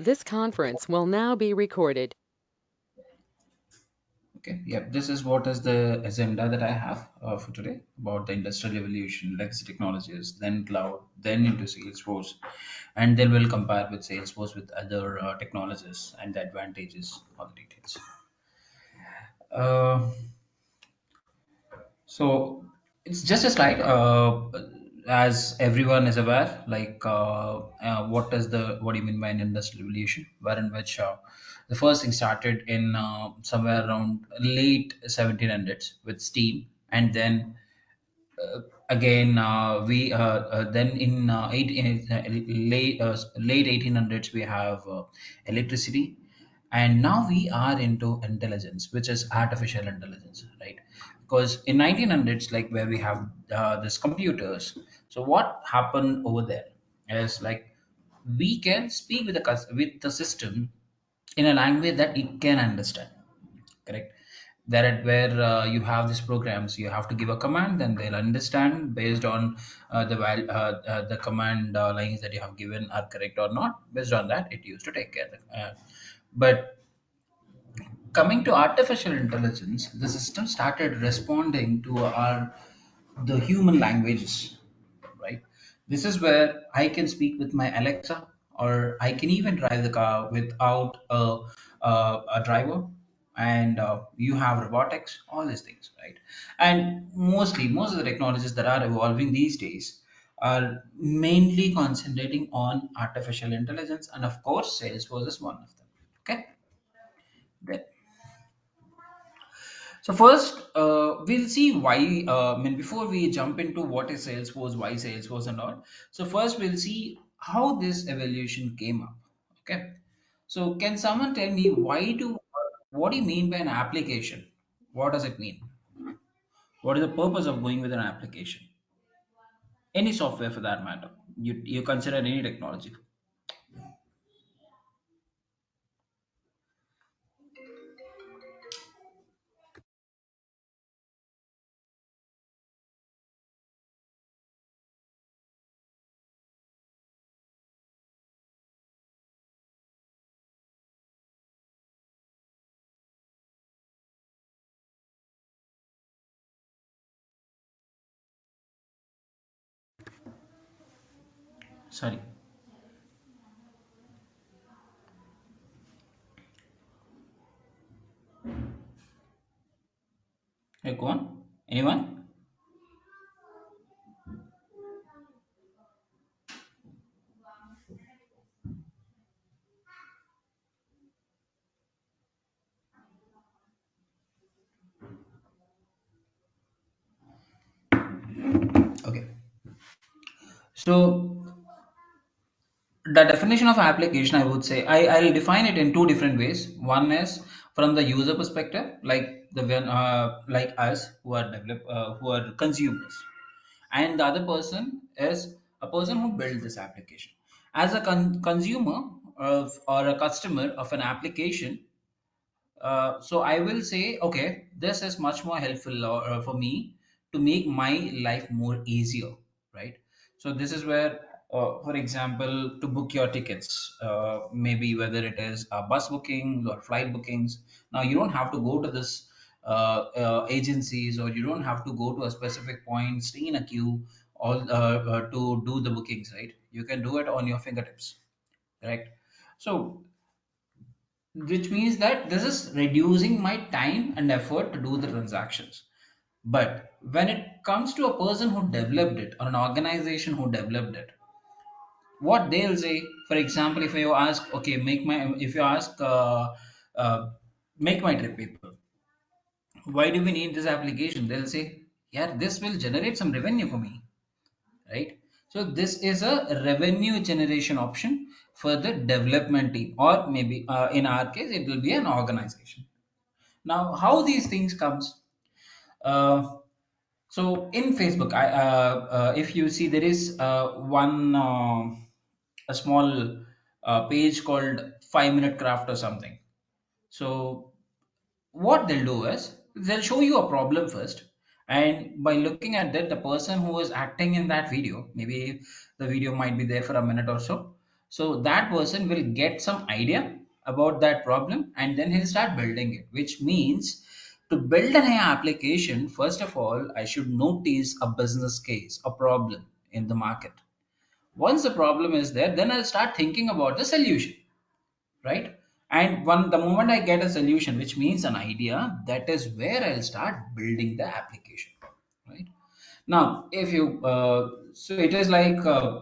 This conference will now be recorded. Okay, yeah, this is what is the agenda that I have for today about the industrial revolution, legacy technologies, then cloud, then into Salesforce, and then we'll compare with Salesforce with other technologies and the advantages of the details. Uh, So it's just like as everyone is aware, like what do you mean by an industrial revolution? Where in which the first thing started in somewhere around late 1700s with steam, and then again we then in late 1800s we have electricity, and now we are into intelligence, which is artificial intelligence, right? Because in 1900s, like where we have this computers, so what happened over there is like we can speak with with the system in a language that it can understand, correct? That where you have these programs, you have to give a command, then they'll understand based on the command lines that you have given are correct or not. Based on that, it used to take care of it. But coming to artificial intelligence, the system started responding to our the human languages, right? This is where I can speak with my Alexa, or I can even drive the car without a driver. And you have robotics, all these things, right? And most of the technologies that are evolving these days are mainly concentrating on artificial intelligence, and of course, Salesforce is one of them. Okay. Then- So first, we'll see why. I mean, before we jump into what is Salesforce, why Salesforce, and all. So first, we'll see how this evolution came up. Okay. So can someone tell me what do you mean by an application? What does it mean? What is the purpose of going with an application? Any software for that matter. You consider any technology. Sorry. Hey, go on. Anyone? Okay. So the definition of application, I would say, I'll define it in two different ways. One is from the user perspective, like like us who are who are consumers, and the other person is a person who built this application. As a consumer or a customer of an application, so I will say, okay, this is much more helpful for me to make my life more easier, right? So this is where, for example, to book your tickets, maybe whether it is bus bookings or flight bookings. Now you don't have to go to this agencies, or you don't have to go to a specific point, stay in a queue, all to do the bookings, right? You can do it on your fingertips, correct? So which means that this is reducing my time and effort to do the transactions. But when it comes to a person who developed it, or an organization who developed it, what they'll say, for example, if you ask, okay, if you ask, make my trip people, why do we need this application? They'll say, yeah, this will generate some revenue for me, right? So this is a revenue generation option for the development team, or maybe in our case, it will be an organization. Now, how these things comes? Uh, so in Facebook, if you see, there is one a small page called 5 Minute Craft or something. So what they'll do is they'll show you a problem first, and by looking at that, the person who is acting in that video, maybe the video might be there for a minute or so. So that person will get some idea about that problem and then he'll start building it, which means to build an AI application, first of all, I should notice a business case, a problem in the market. Once the problem is there, then I'll start thinking about the solution, right? And the moment I get a solution, which means an idea, that is where I'll start building the application, right? Now, if you, so it is like, uh,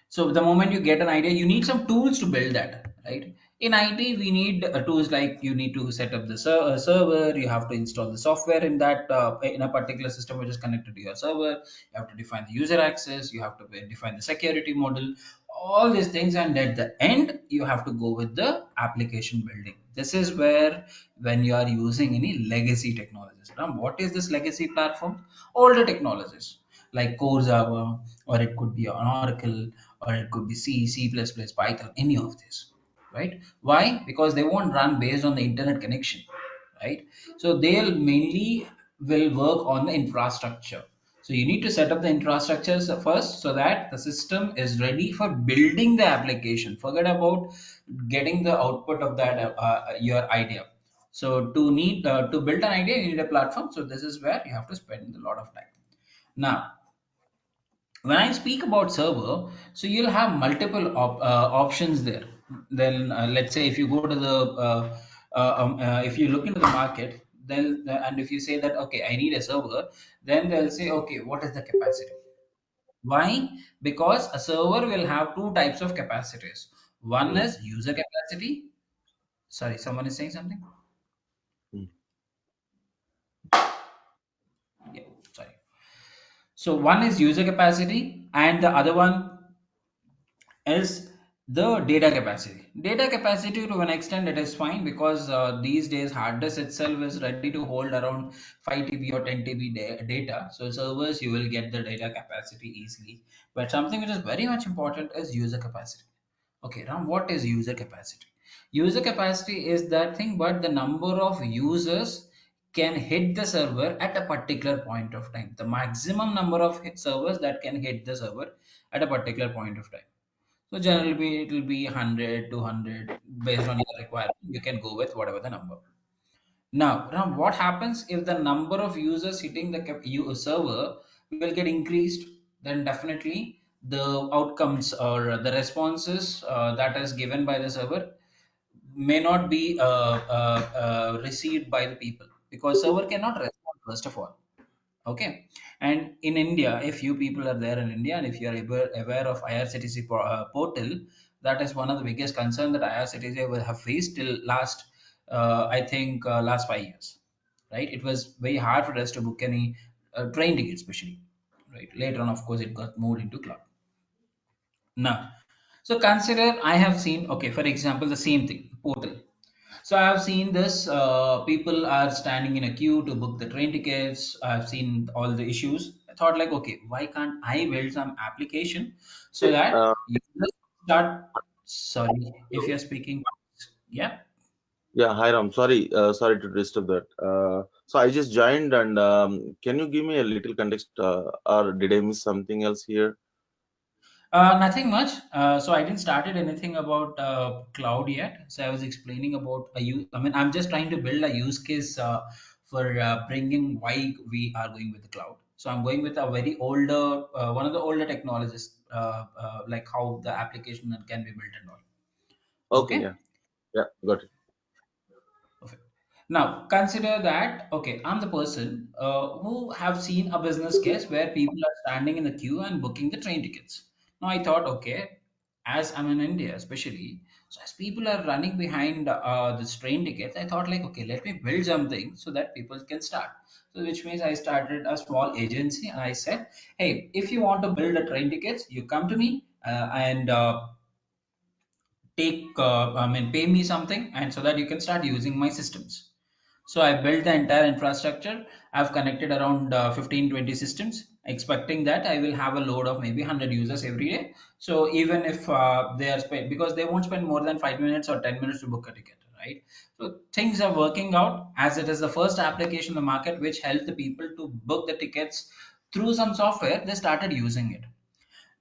so the moment you get an idea, you need some tools to build that, right? In IT, we need tools like you need to set up the server, you have to install the software in that in a particular system which is connected to your server. You have to define the user access, you have to define the security model, all these things, and at the end, you have to go with the application building. This is where when you are using any legacy technologies. Now, what is this legacy platform? Older technologies like core Java, or it could be an Oracle, or it could be C, C++, Python, any of this, right? Why? Because they won't run based on the internet connection, right? So they'll mainly will work on the infrastructure. So you need to set up the infrastructures first so that the system is ready for building the application. Forget about getting the output of that your idea. So to build an idea, you need a platform. So this is where you have to spend a lot of time. Now, when I speak about server, so you'll have multiple options there. Then let's say if you go to the if you look into the market, then and if you say that okay, I need a server, then they'll say okay, what is the capacity? Why? Because a server will have two types of capacities. One Mm, is user capacity. Sorry, someone is saying something. mm. Yeah, sorry. So one is user capacity, and the other one is the data capacity. Data capacity to an extent it is fine because these days hard disk itself is ready to hold around 5 TB or 10 TB data. So servers you will get the data capacity easily. But something which is very much important is user capacity. Okay, now what is user capacity? User capacity is that thing, but the number of users can hit the server at a particular point of time. The maximum number of servers that can hit the server at a particular point of time. So generally it will be 100, 200 based on your requirement. You can go with whatever the number. Now what happens if the number of users hitting the server will get increased? Then definitely the outcomes or the responses that is given by the server may not be received by the people because server cannot respond first of all. Okay. And in India, if you people are there in India, and if you are aware of IRCTC portal, that is one of the biggest concern that IRCTC will have faced till last, I think, last 5 years. Right? It was very hard for us to book any train ticket, especially. Right. Later on, of course, it got moved into cloud. Now, so consider I have seen, okay, for example, the same thing, portal. So I have seen this. People are standing in a queue to book the train tickets. I've seen all the issues. I thought like, okay, why can't I build some application so Hey, that you just start. Sorry, if you're speaking, yeah. yeah, hi Ram. Sorry to disturb that. So I just joined, and can you give me a little context, or did I miss something else here? Nothing much. So I didn't started anything about cloud yet. So I was explaining about a use. I mean, I'm just trying to build a use case for bringing why we are going with the cloud. So I'm going with a very older, one of the older technologies, like how the application can be built and all. Okay, yeah, Okay. yeah, got it. Perfect. Now consider that okay, I'm the person who have seen a business case where people are standing in the queue and booking the train tickets. Now I thought, okay, as I'm in India, especially, so as people are running behind this train tickets, I thought like, okay, let me build something so that people can start. So which means I started a small agency and I said, hey, if you want to build a train tickets, you come to me and pay me something and so that you can start using my systems. So I built the entire infrastructure. I've connected around 15, 20 systems, expecting that I will have a load of maybe 100 users every day. So even if they are spent, because they won't spend more than 5 minutes or 10 minutes to book a ticket, right? So things are working out as it is the first application in the market which helped the people to book the tickets through some software. They started using it.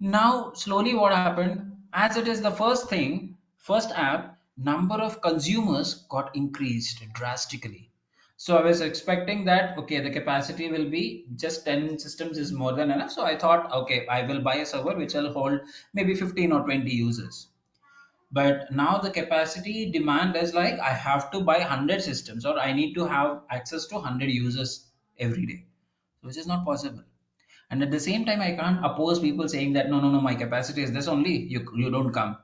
Now, slowly, what happened? As it is the first thing, first app, number of consumers got increased drastically. So I was expecting that okay, the capacity will be just 10 systems is more than enough. So I thought, okay, I will buy a server which will hold maybe 15 or 20 users. But now the capacity demand is like I have to buy 100 systems or I need to have access to 100 users every day, which is not possible. And at the same time, I can't oppose people saying that no, no, no, my capacity is this only. You don't come,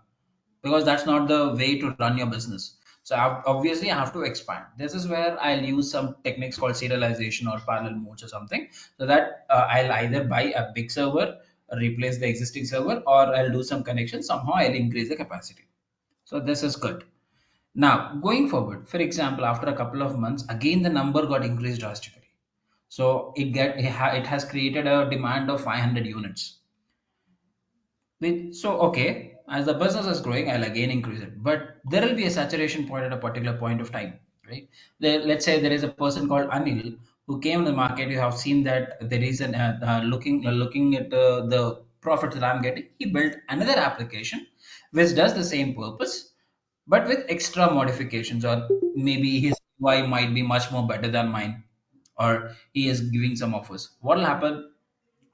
because that's not the way to run your business. So obviously, I have to expand. This is where I'll use some techniques called serialization or parallel modes or something, so that I'll either buy a big server, replace the existing server, or I'll do some connection. Somehow, I'll increase the capacity. So this is good. Now, going forward, for example, after a couple of months, again the number got increased drastically. So it has created a demand of 500 units. So okay, as the business is growing, I'll again increase it. But there will be a saturation point at a particular point of time, right? Let's say there is a person called Anil who came in the market. You have seen that there is an looking at the profits that I'm getting. He built another application which does the same purpose, but with extra modifications, or maybe his UI might be much more better than mine, or he is giving some offers. What will happen?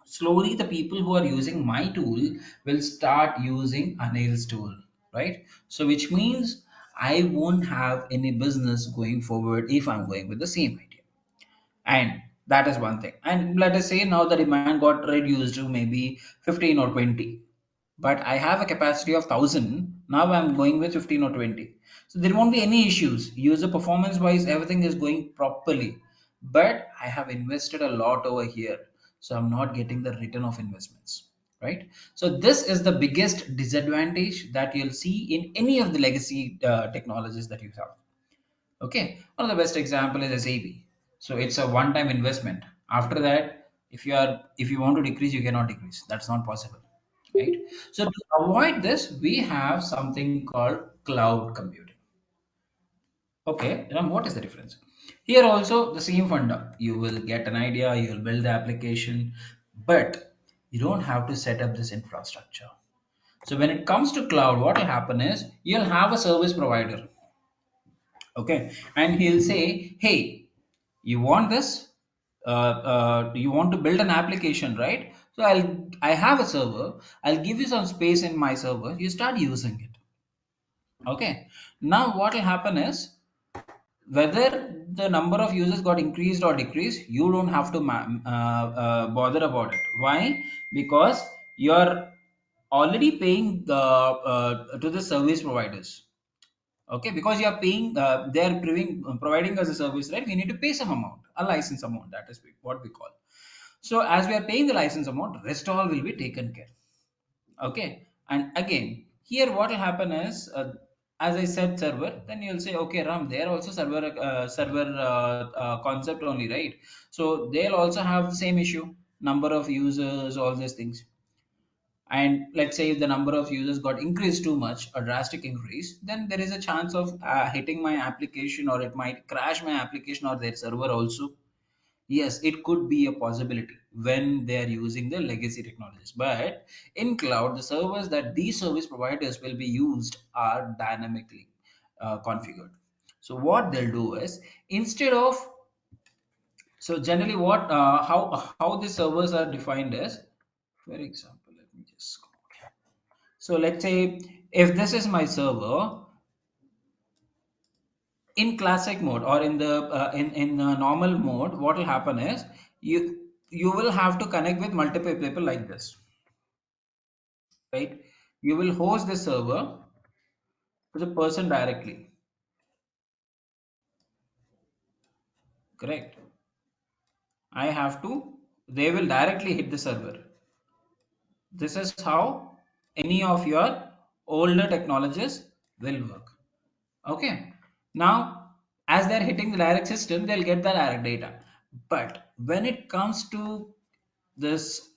Slowly the people who are using my tool will start using Anil's tool, right? So which means I won't have any business going forward if I'm going with the same idea. And that is one thing. And let us say now the demand got reduced to maybe 15 or 20, but I have a capacity of 1000. Now I'm going with 15 or 20. So there won't be any issues. User performance wise, everything is going properly. But I have invested a lot over here. So I'm not getting the return of investments. Right. So this is the biggest disadvantage that you'll see in any of the legacy technologies that you have. Okay, one of the best example is SAP. So it's a one-time investment. After that, if you want to decrease, you cannot decrease. That's not possible, right? So to avoid this, we have something called cloud computing. Okay, now what is the difference? Here also the same funda. You will get an idea, you will build the application, but you don't have to set up this infrastructure. So when it comes to cloud, what will happen is you'll have a service provider. Okay, and he'll say, hey, you want this, you want to build an application, right? So I have a server, I'll give you some space in my server, you start using it. Okay, now what will happen is whether the number of users got increased or decreased, you don't have to bother about it. Why? Because you're already paying to the service providers. Okay, because you are paying, they are providing us a service, right? We need to pay some amount, a license amount, that is what we call. So as we are paying the license amount, rest all will be taken care. Okay, and again here what will happen is, as I said server, then you'll say okay Ram, they are also server concept only, right? So they'll also have the same issue, number of users, all these things. And let's say if the number of users got increased too much, a drastic increase, then there is a chance of hitting my application, or it might crash my application or their server also. Yes, it could be a possibility when they are using the legacy technologies. But in cloud, the servers that these service providers will be used are dynamically configured. So what they'll do is, instead of, so generally what how the servers are defined is, for example, let me just go. So let's say if this is my server in classic mode, or in the in normal mode, what will happen is you will have to connect with multiple people like this, right? You will host the server to the person directly, correct? I have to, they will directly hit the server. This is how any of your older technologies will work. Okay. Now, as they're hitting the direct system, they'll get the direct data. But when it comes to this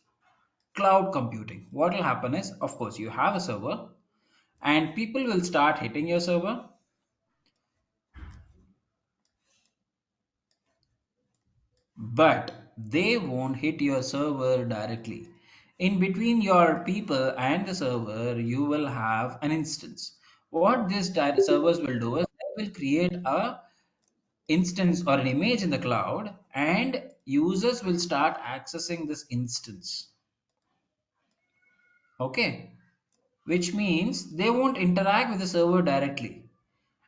cloud computing, what will happen is, of course, you have a server and people will start hitting your server, but they won't hit your server directly. In between your people and the server, you will have an instance. What these servers will do is they will create a instance or an image in the cloud, and users will start accessing this instance. Okay, which means they won't interact with the server directly.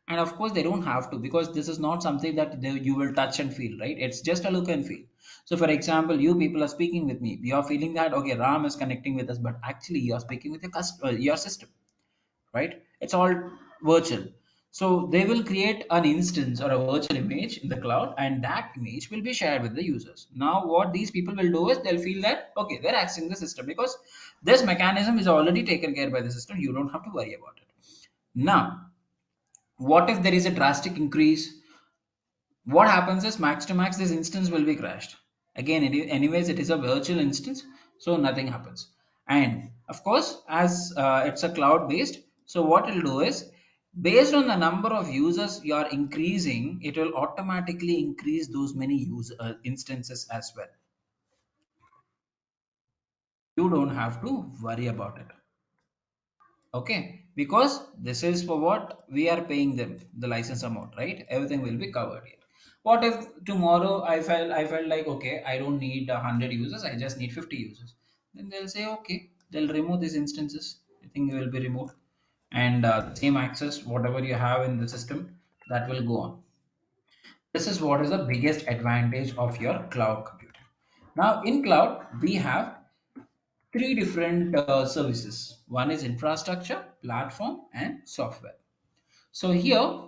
And of course, they don't have to, because this is not something that you will touch and feel, right? It's just a look and feel. So, for example, you people are speaking with me. You're feeling that, okay, Ram is connecting with us, but actually, you're speaking with your system, right? It's all virtual. So they will create an instance or a virtual image in the cloud, and that image will be shared with the users. Now, what these people will do is they'll feel that, okay, they're accessing the system because this mechanism is already taken care by the system. You don't have to worry about it. Now, what if there is a drastic increase? What happens is max to max this instance will be crashed. Again, anyways, it is a virtual instance, so nothing happens. And of course, as it's a cloud based, so what it'll do is, based on the number of users you are increasing, it will automatically increase those many instances as well. You don't have to worry about it. Okay, because this is for what we are paying them, the license amount, right? Everything will be covered here. What if tomorrow I felt like, okay, I don't need 100 users, I just need 50 users. Then they'll say, okay, they'll remove these instances. I think they will be removed, and the same access, whatever you have in the system, that will go on. This is what is the biggest advantage of your cloud computing. Now, in cloud, we have three different services. One is infrastructure, platform, and software. So here,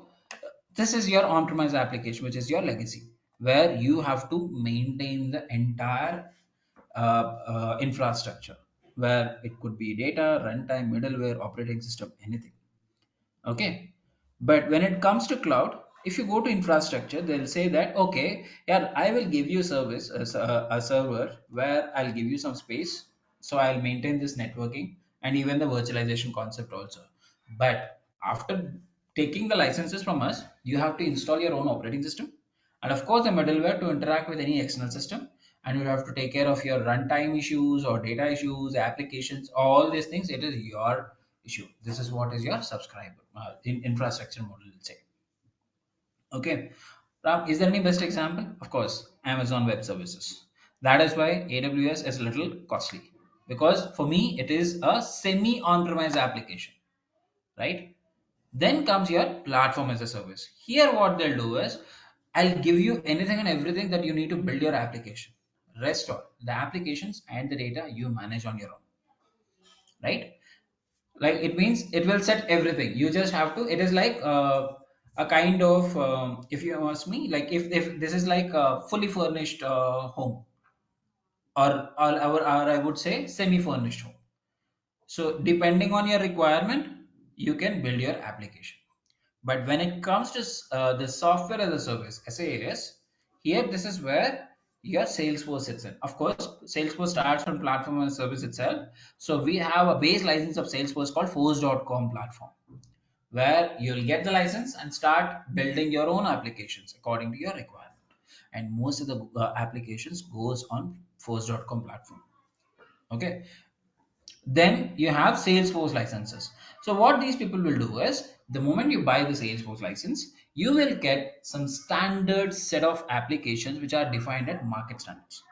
this is your on-premise application, which is your legacy, where you have to maintain the entire infrastructure, where it could be data, runtime, middleware, operating system, anything. Okay, but when it comes to cloud, if you go to infrastructure, they'll say that, okay, yeah, I will give you service as a server where I'll give you some space, so I'll maintain this networking and even the virtualization concept also. But after taking the licenses from us, you have to install your own operating system, and of course the middleware to interact with any external system, and you have to take care of your runtime issues or data issues, applications, all these things. It is your issue. This is what is your subscriber in infrastructure model, let's say. Okay, Ram, is there any best example? Of course, Amazon Web Services. That is why AWS is a little costly, because for me it is a semi on-premise application, right? Then comes your platform as a service. Here, what they'll do is, I'll give you anything and everything that you need to build your application. Rest all the applications and the data you manage on your own, right? Like, it means it will set everything. You just have to. It is like a kind of, if you ask me, like, if this is like a fully furnished home, or I would say semi-furnished home. So depending on your requirement, you can build your application. But when it comes to the software as a service, SaaS, here this is where your Salesforce sits in. Of course, Salesforce starts from platform as a service itself. So we have a base license of Salesforce called force.com platform, where you'll get the license and start building your own applications according to your requirement. And most of the applications goes on force.com platform. Okay, then you have Salesforce licenses. So what these people will do is, the moment you buy the Salesforce license, you will get some standard set of applications which are defined at market standards.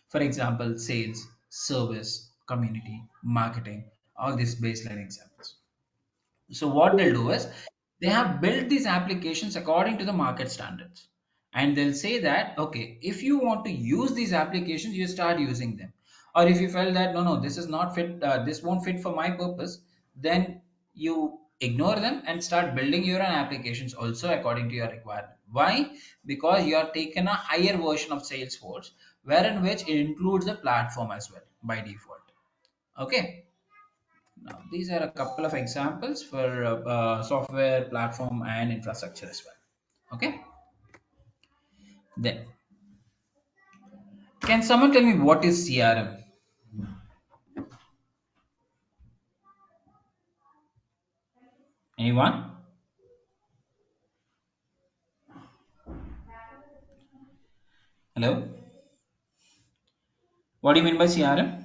For example, sales, service, community, marketing, all these baseline examples. So what they'll do is, they have built these applications according to the market standards. And they'll say that, okay, if you want to use these applications, you start using them. Or if you felt that, no, no, this is not fit, this won't fit for my purpose, then you ignore them and start building your own applications also according to your requirement. Why? Because you are taken a higher version of Salesforce, wherein which it includes the platform as well by default. Okay. Now, these are a couple of examples for software, platform, and infrastructure as well. Okay. Then, can someone tell me what is CRM? Anyone? Hello. What do you mean by CRM?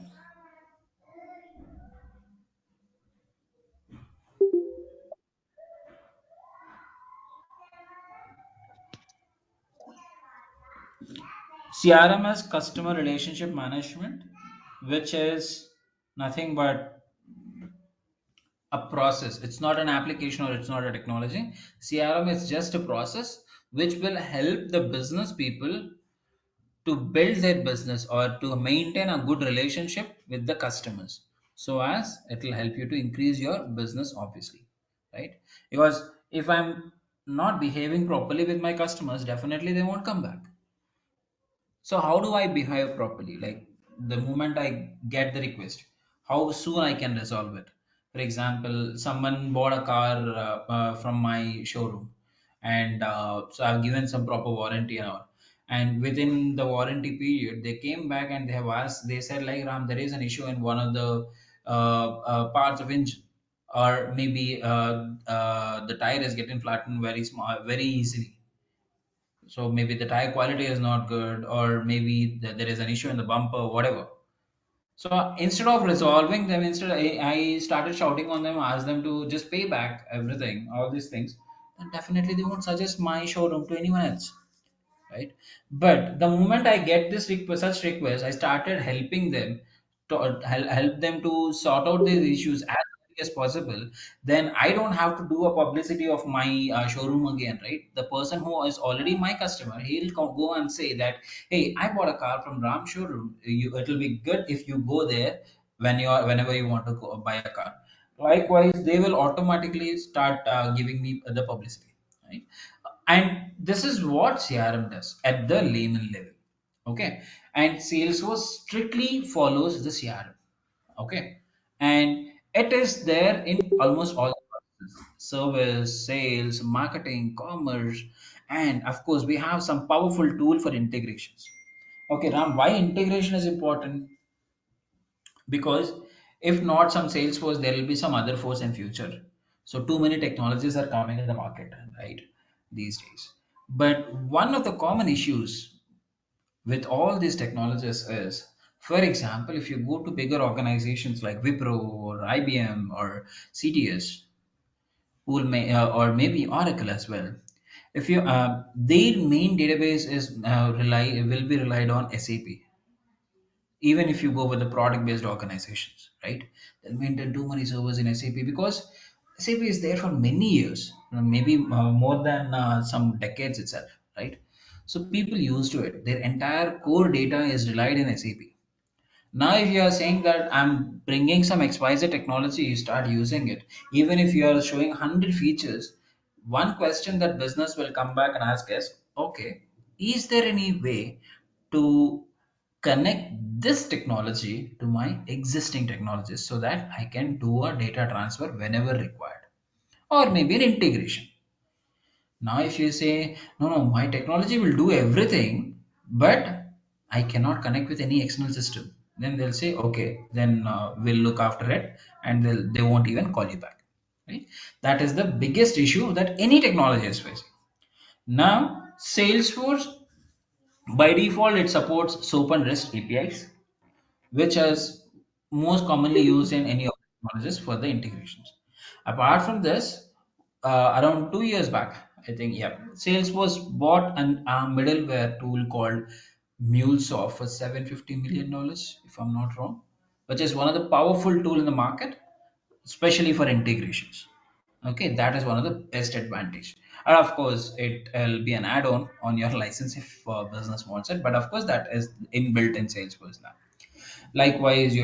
CRM is customer relationship management, which is nothing but a process. It's not an application or it's not a technology. CRM is just a process which will help the business people to build their business or to maintain a good relationship with the customers, so as it will help you to increase your business, obviously, right? Because if I'm not behaving properly with my customers, definitely they won't come back. So how do I behave properly? Like the moment I get the request, how soon I can resolve it. For example, someone bought a car from my showroom, and so I've given some proper warranty and all. And within the warranty period, they came back and they have asked. They said like, Ram, there is an issue in one of the parts of engine, or maybe the tire is getting flattened very small, very easily. So maybe the tire quality is not good, or maybe there is an issue in the bumper, whatever. So instead of resolving them, instead I started shouting on them, asked them to just pay back everything, all these things. Then definitely they won't suggest my showroom to anyone else, right? But the moment I get this such request, I started helping them to help them to sort out these issues as early as possible. Then I don't have to do a publicity of my showroom again, right? The person who is already my customer, he'll go and say that, hey, I bought a car from Ram showroom. It'll be good if you go there whenever you want to go buy a car. Likewise, they will automatically start giving me the publicity, right? And this is what CRM does at the layman level. Okay. And Salesforce strictly follows the CRM. Okay. And it is there in almost all the processes: service, sales, marketing, commerce, and of course, we have some powerful tool for integrations. Okay, Ram, why integration is important? Because if not some Salesforce, there will be some other force in future. So too many technologies are coming in the market, right, these days. But one of the common issues with all these technologies is, for example, if you go to bigger organizations like Wipro or IBM or CTS, or maybe Oracle as well, if you their main database is rely will be relied on SAP. Even if you go with the product based organizations, right, they'll maintain too many servers in SAP because SAP is there for many years, maybe more than some decades itself, right? So people used to it, their entire core data is relied in SAP. Now if you are saying that I'm bringing some XYZ technology, you start using it. Even if you are showing 100 features, one question that business will come back and ask is, okay, is there any way to connect this technology to my existing technologies so that I can do a data transfer whenever required, or maybe an integration. Now, if you say, no, no, my technology will do everything, but I cannot connect with any external system, then they'll say, okay, then we'll look after it, and they won't even call you back. Right? That is the biggest issue that any technology is facing. Now, Salesforce, by default, it supports SOAP and REST APIs, which is most commonly used in any of the technologies for the integrations. Apart from this, around 2 years back, I think, yeah, Salesforce bought a middleware tool called MuleSoft for $750 million, if I'm not wrong, which is one of the powerful tool in the market, especially for integrations. Okay, that is one of the best advantage. And of course, it will be an add-on on your license if business wants it. But of course, that is inbuilt in Salesforce now. Likewise, you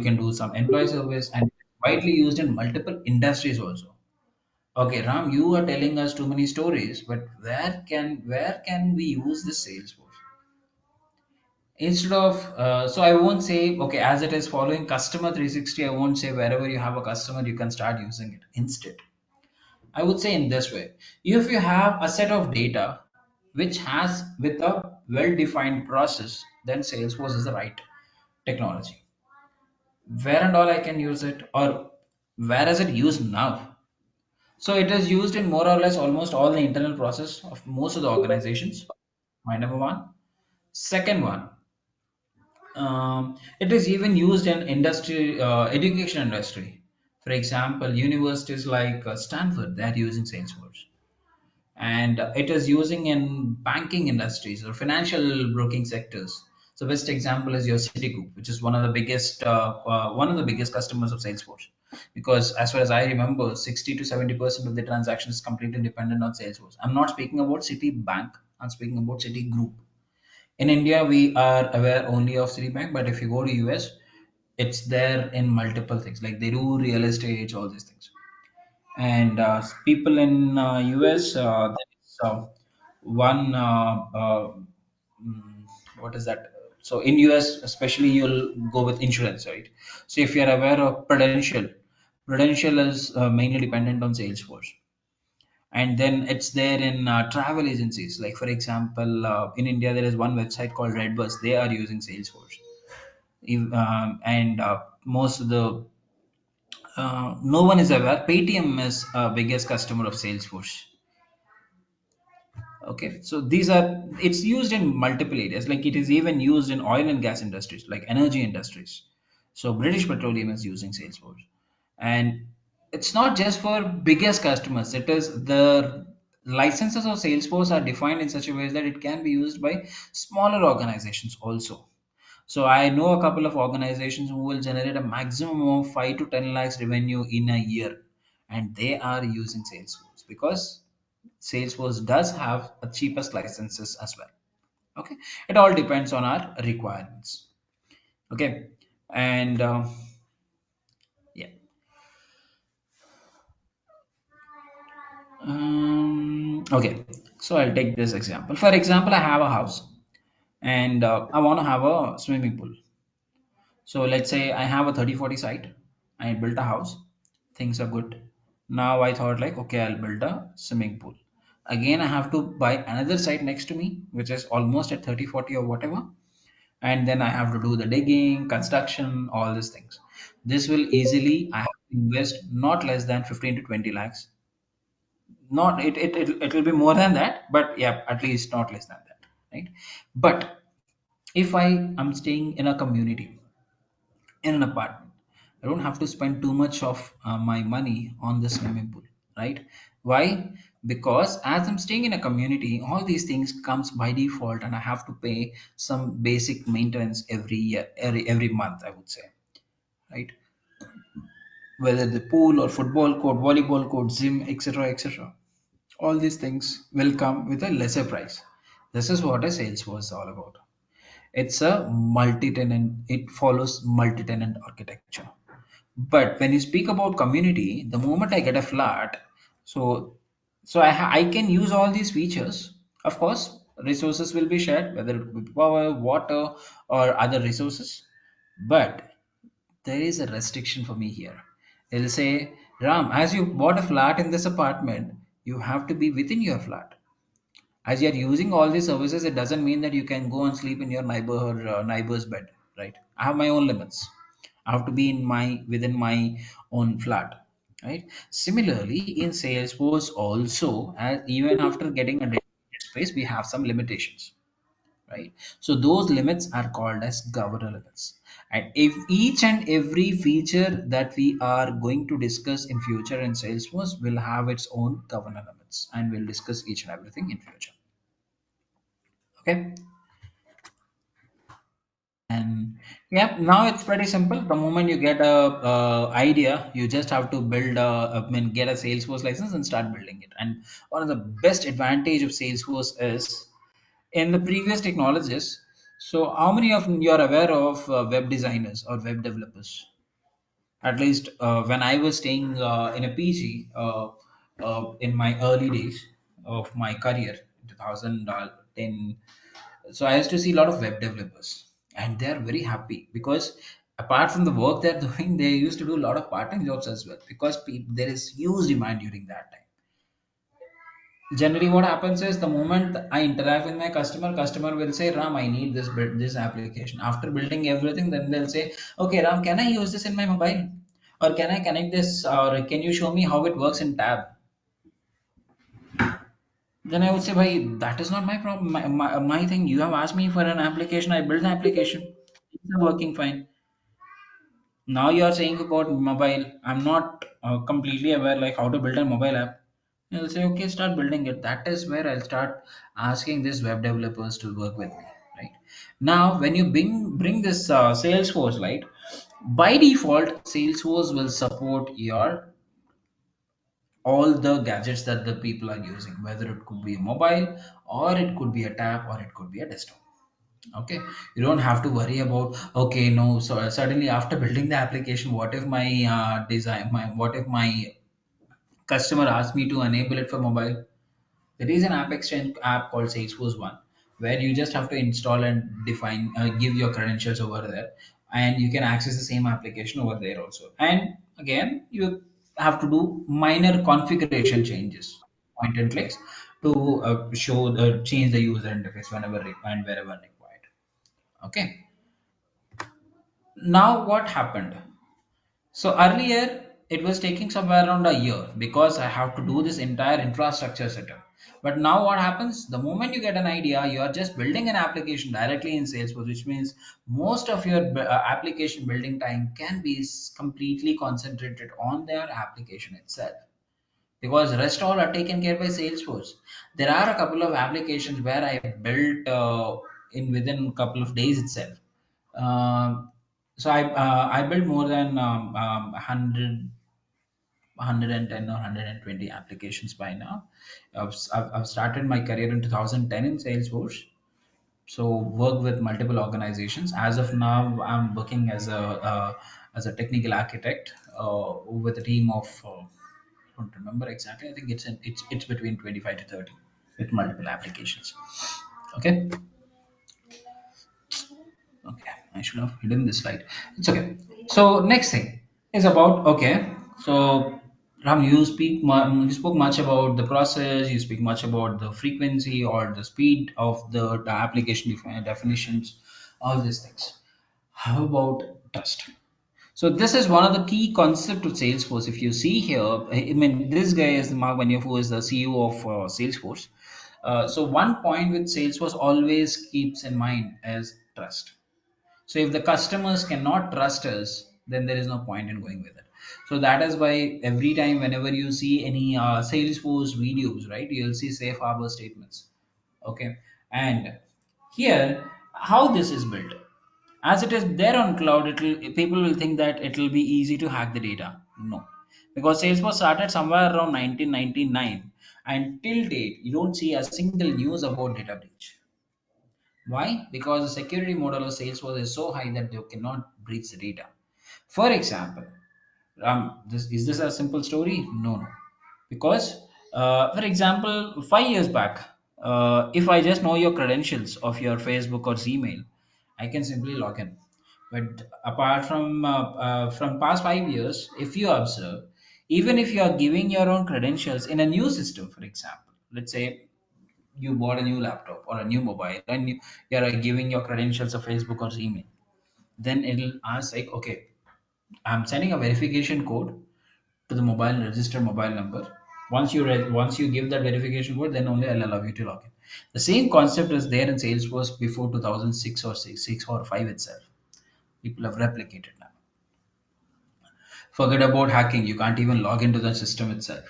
can do some employee service and widely used in multiple industries also. Okay, Ram, you are telling us too many stories, but where can we use this Salesforce? Instead of so I won't say, okay, as it is following customer 360, I won't say wherever you have a customer you can start using it. Instead, I would say in this way: if you have a set of data which has with a well-defined process, then Salesforce is the right technology. Where and all I can use it, or where is it used now? So it is used in more or less almost all the internal process of most of the organizations. My number one. Second one, it is even used in industry, education industry. For example, universities like Stanford, they are using Salesforce. and it is using in banking industries or financial broking sectors. So best example is your Citigroup, which is one of the biggest customers of Salesforce, because as far as I remember, 60 to 70% of the transactions is completely dependent on Salesforce. I'm not speaking about Citibank, I'm speaking about Citigroup. In India, we are aware only of Citibank, but if you go to US, it's there in multiple things. Like they do real estate, all these things. And people in US, there is one mm, what is that? So in US, especially, you'll go with insurance, right? So if you're aware of Prudential, Prudential is mainly dependent on Salesforce, and then it's there in travel agencies. Like for example, in India, there is one website called Redbus. They are using Salesforce, and most of the no one is aware. Paytm is biggest customer of Salesforce. Okay, so these are it's used in multiple areas. Like it is even used in oil and gas industries, like energy industries. So British Petroleum is using Salesforce, and it's not just for biggest customers. It is the licenses of Salesforce are defined in such a way that it can be used by smaller organizations also. So I know a couple of organizations who will generate a maximum of 5 to 10 lakhs revenue in a year, and they are using Salesforce because Salesforce does have the cheapest licenses as well. Okay, it all depends on our requirements. Okay, and yeah, okay. So I'll take this example. For example, I have a house and I want to have a swimming pool. So let's say I have a 30-40 site. I built a house. Things are good. Now I thought like, okay, I'll build a swimming pool. Again, I have to buy another site next to me, which is almost at 30-40 or whatever. And then I have to do the digging, construction, all these things. This will easily, I have to invest not less than 15 to 20 lakhs. Not it will be more than that, but yeah, at least not less than that, right? But if I am staying in a community, in an apartment, I don't have to spend too much of my money on the swimming pool, right? Why? Because as I'm staying in a community, all these things comes by default, and I have to pay some basic maintenance every year, every month, I would say, right? Whether the pool or football court, volleyball court, gym, etc., etc., all these things will come with a lesser price. This is what a sales was all about. It's a multi-tenant, it follows multi-tenant architecture. But when you speak about community, the moment I get a flat, so I can use all these features. Of course, resources will be shared, whether it be power, water, or other resources. But there is a restriction for me here. It'll say, Ram, as you bought a flat in this apartment, you have to be within your flat. As you're using all these services, it doesn't mean that you can go and sleep in your neighbor's bed, right? I have my own limits. I have to be in my within my own flat, right? Similarly, in Salesforce also, as even after getting a dedicated space, we have some limitations, right? So those limits are called as governor limits. And if each and every feature that we are going to discuss in future in Salesforce will have its own governor limits, and we'll discuss each and everything in future. Okay. And yeah, now it's pretty simple. The moment you get a idea, you just have to I mean, get a Salesforce license and start building it. And one of the best advantage of Salesforce is in the previous technologies. So how many of you are aware of web designers or web developers? At least when I was staying in a PG in my early days of my career, 2010. So I used to see a lot of web developers, and they are very happy because apart from the work they're doing, they used to do a lot of part-time jobs as well because there is huge demand during that time. Generally, what happens is the moment I interact with my customer will say, Ram, I need this application. After building everything, then they'll say, okay, Ram, can I use this in my mobile? Or can I connect this? Or can you show me how it works in tab? Then I would say, bhai, that is not my problem. My thing. You have asked me for an application. I built the application. Things are working fine. Now you are saying about mobile. I'm not completely aware like how to build a mobile app. You'll say, okay, start building it. That is where I'll start asking these web developers to work with me, right? Now, when you bring this Salesforce, right? By default, Salesforce will support your all the gadgets that the people are using, whether it could be a mobile or it could be a tab or it could be a desktop. Okay, you don't have to worry about, okay, no, so suddenly after building the application, what if my what if my customer asks me to enable it for mobile? There is an app exchange app called Salesforce One, where you just have to install and define, give your credentials over there, and you can access the same application over there also. And again, you have to do minor configuration changes, point and clicks, to show the change the user interface whenever and wherever required. Okay. Now what happened? So earlier it was taking somewhere around a year because I have to do this entire infrastructure setup. But now what happens? The moment you get an idea, you are just building an application directly in Salesforce, which means most of your application building time can be completely concentrated on their application itself, because rest all are taken care by Salesforce. There are a couple of applications where I built in within a couple of days itself. Um, so I built more than 100 110 or 120 applications by now. I've started my career in 2010 in Salesforce. So work with multiple organizations. As of now, I'm working as a technical architect with a team of I don't remember exactly. I think it's between 25 to 30 with multiple applications. Okay. Okay, I should have hidden this slide. It's okay. So next thing is about, okay. So Ram, you spoke much about the process. You speak much about the frequency or the speed of the application definitions, all these things. How about trust? So this is one of the key concept of Salesforce. If you see here, I mean, this guy is Mark Benioff, who is the CEO of Salesforce. So one point with Salesforce always keeps in mind is trust. So if the customers cannot trust us, then there is no point in going with it. So that is why every time whenever you see any Salesforce videos, right, you'll see safe harbor statements. Okay, and here how this is built, as it is there on cloud, people will think that it will be easy to hack the data. No, because Salesforce started somewhere around 1999, and till date you don't see a single news about data breach. Why? Because the security model of Salesforce is so high that they cannot breach the data. For example, is this a simple story? No, no. Because, for example, 5 years back, if I just know your credentials of your Facebook or Gmail, I can simply log in. But apart from past 5 years, if you observe, even if you are giving your own credentials in a new system, for example, let's say you bought a new laptop or a new mobile and you're giving your credentials of Facebook or email, then it'll ask like, okay, I'm sending a verification code to the mobile register mobile number. Once you give that verification code, then only I'll allow you to log in. The same concept is there in Salesforce before 2006 or 6 or 5 itself. People have replicated now. Forget about hacking, you can't even log into the system itself.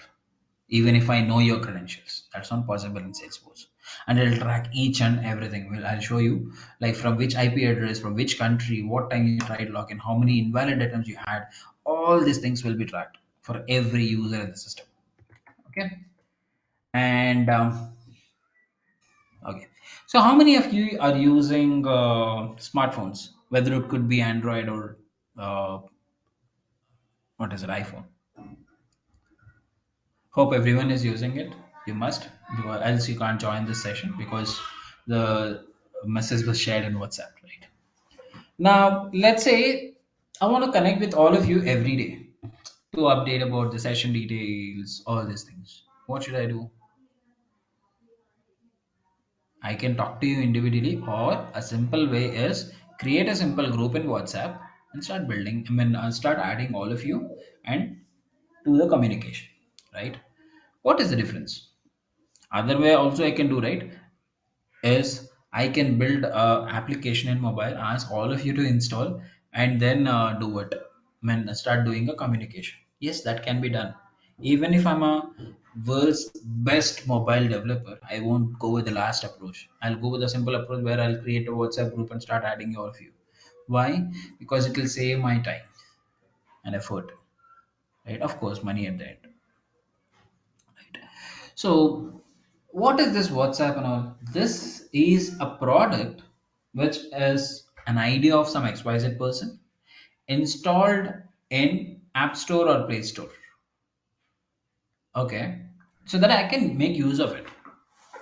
Even if I know your credentials, that's not possible in Salesforce. And it'll track each and everything. Well, I'll show you like from which IP address, from which country, what time you tried login, how many invalid attempts you had. All these things will be tracked for every user in the system. Okay. And okay. So how many of you are using smartphones? Whether it could be Android or uh, what is it, iPhone? Hope everyone is using it. You must, because else you can't join this session because the message was shared in WhatsApp, right? Now, let's say I want to connect with all of you every day to update about the session details, all these things. What should I do? I can talk to you individually, or a simple way is create a simple group in WhatsApp and start building. I mean, start adding all of you and do the communication, right? What is the difference? Other way also I can do, right? Is I can build a application in mobile, ask all of you to install, and then do it. I mean, start doing a communication. Yes, that can be done. Even if I'm a world's best mobile developer, I won't go with the last approach. I'll go with a simple approach where I'll create a WhatsApp group and start adding all of you. Why? Because it will save my time and effort, right? Of course, money at the end. So, what is this WhatsApp and all? This is a product which is an idea of some XYZ person installed in App Store or Play Store. Okay, so that I can make use of it,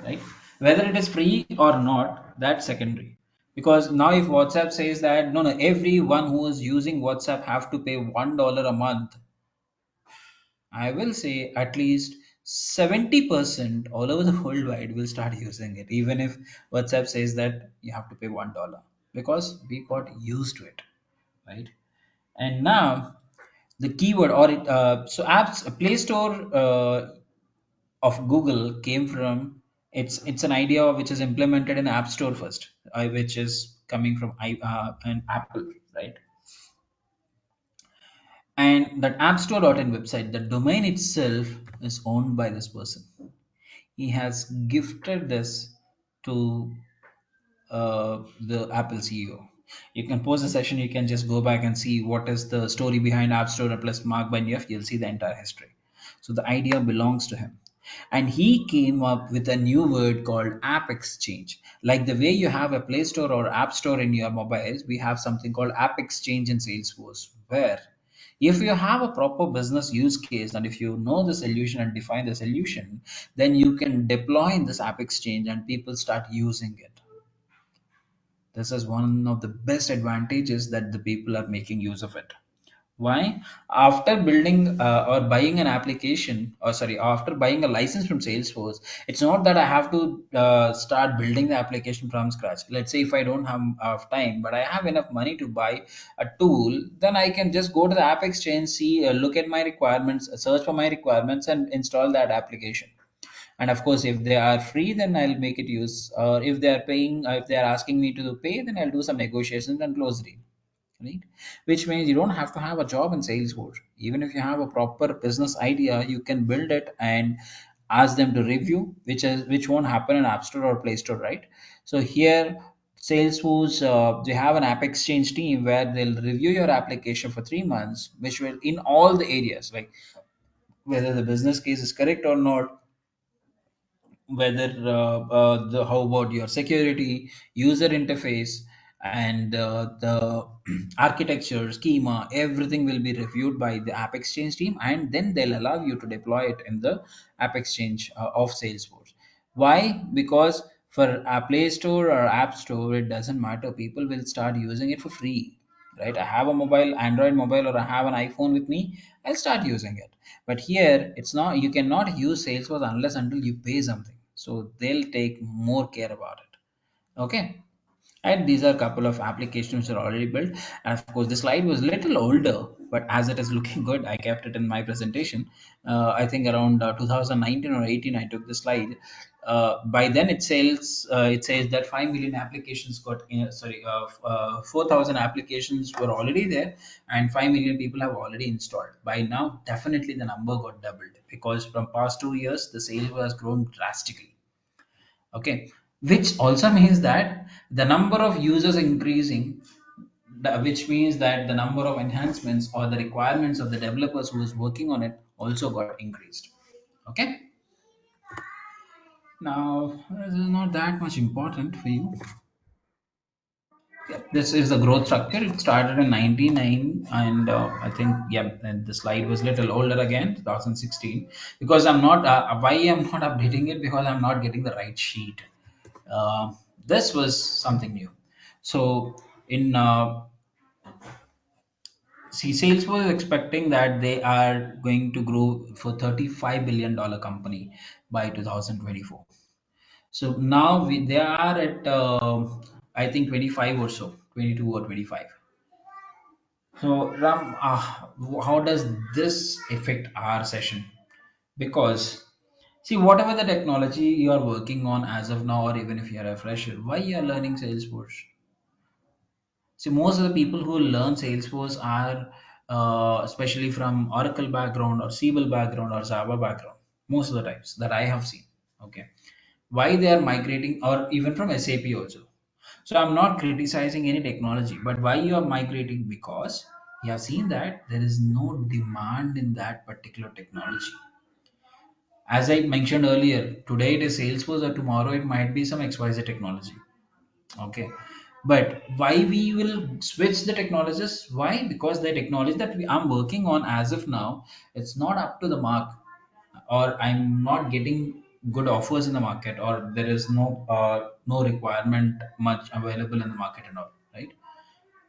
right? Whether it is free or not, that's secondary. Because now if WhatsApp says that no, no, everyone who is using WhatsApp have to pay $1 a month, I will say at least 70% all over the worldwide will start using it, even if WhatsApp says that you have to pay $1, because we got used to it, right? And now the keyword or it, so apps Play Store of Google came from it's an idea which is implemented in App Store first, which is coming from an Apple, right? And that App Store.in website, the domain itself is owned by this person. He has gifted this to the Apple CEO. You can pause the session, you can just go back and see what is the story behind App Store plus Mark Benioff. You'll see the entire history. So the idea belongs to him. And he came up with a new word called App Exchange. Like the way you have a Play Store or App Store in your mobiles, we have something called App Exchange in Salesforce, where if you have a proper business use case and if you know the solution and define the solution, then you can deploy in this App Exchange and people start using it. This is one of the best advantages that the people are making use of it. Why? After building or buying an application, or sorry, after buying a license from Salesforce, it's not that I have to start building the application from scratch. Let's say if I don't have time, but I have enough money to buy a tool, then I can just go to the App Exchange, see, look at my requirements, search for my requirements, and install that application. And of course if they are free, then I'll make it use, or if they are paying, if they are asking me to pay, then I'll do some negotiations and close the deal, right? Which means you don't have to have a job in Salesforce. Even if you have a proper business idea, you can build it and ask them to review, which won't happen in App Store or Play Store, right? So here Salesforce, they have an App Exchange team where they'll review your application for 3 months, which will in all the areas, like whether the business case is correct or not, whether the how about your security, user interface, and the architecture schema, everything will be reviewed by the App Exchange team, and then they'll allow you to deploy it in the App Exchange of Salesforce. Why? Because for a Play Store or App Store, it doesn't matter, people will start using it for free, right? I have a mobile Android mobile, or I have an iPhone with me, I'll start using it. But here it's not, you cannot use Salesforce unless until you pay something, so they'll take more care about it. Okay, and these are a couple of applications that are already built. And of course the slide was little older, but as it is looking good, I kept it in my presentation. I think around 2019 or 18 I took the slide. By then it says that 5 million applications got 4,000 applications were already there, and 5 million people have already installed. By now definitely the number got doubled, because from past 2 years the sales has grown drastically. Okay, which also means that the number of users increasing, which means that the number of enhancements or the requirements of the developers who is working on it also got increased. Okay, now this is not that much important for you. Yeah, this is the growth structure. It started in 99, and I think, yeah, and the slide was little older again, 2016. Because I'm not why I'm not updating it, because I'm not getting the right sheet. This was something new. So in see, Salesforce is expecting that they are going to grow for $35 billion company by 2024. So now they are at I think 25 or so, 22 or 25. So Ram, how does this affect our session? Because see, whatever the technology you are working on as of now, or even if you are a fresher, why you are learning Salesforce? See, most of the people who learn Salesforce are especially from Oracle background or Siebel background or Java background. most of the times that I have seen. Okay, why they are migrating, or even from SAP also. So I'm not criticizing any technology, but why you are migrating? Because you have seen that there is no demand in that particular technology. As I mentioned earlier, today it is Salesforce, or tomorrow it might be some XYZ technology. Okay. But why we will switch the technologies? Why? Because the technology that I'm working on as of now, it's not up to the mark, or I'm not getting good offers in the market, or there is no requirement much available in the market and all, right?